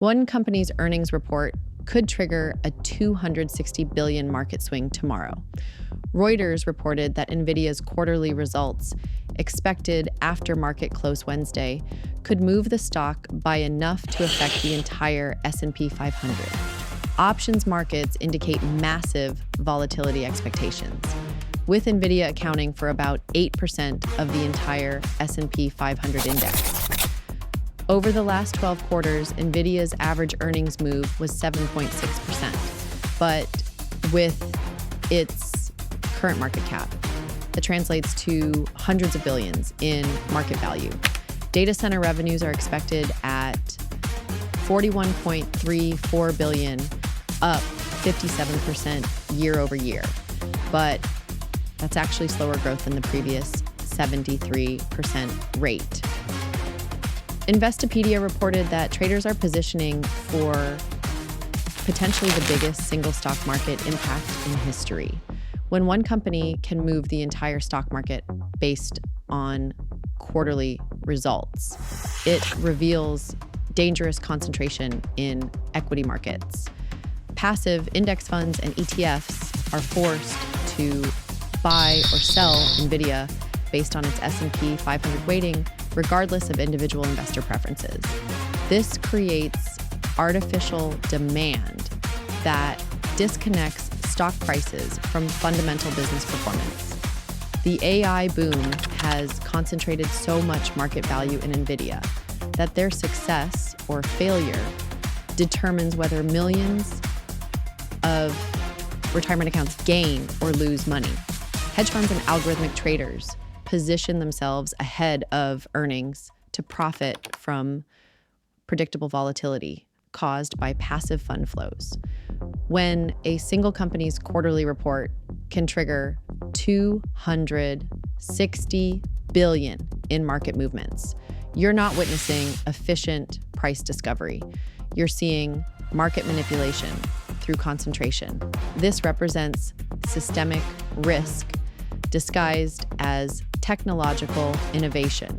One company's earnings report could trigger a 260 billion market swing tomorrow. Reuters reported that Nvidia's quarterly results, expected after market close Wednesday, could move the stock by enough to affect the entire S&P 500. Options markets indicate massive volatility expectations, with Nvidia accounting for about 8% of the entire S&P 500 index. Over the last 12 quarters, Nvidia's average earnings move was 7.6%, but with its current market cap, that translates to hundreds of billions in market value. Data center revenues are expected at $41.34 billion, up 57% year over year, but that's actually slower growth than the previous 73% rate. Investopedia reported that traders are positioning for potentially the biggest single stock market impact in history. When one company can move the entire stock market based on quarterly results, it reveals dangerous concentration in equity markets. Passive index funds and ETFs are forced to buy or sell Nvidia based on its S&P 500 weighting, regardless of individual investor preferences. This creates artificial demand that disconnects stock prices from fundamental business performance. The AI boom has concentrated so much market value in Nvidia that their success or failure determines whether millions of retirement accounts gain or lose money. Hedge funds and algorithmic traders position themselves ahead of earnings to profit from predictable volatility caused by passive fund flows. When a single company's quarterly report can trigger 260 billion in market movements, you're not witnessing efficient price discovery. You're seeing market manipulation through concentration. This represents systemic risk disguised as technological innovation.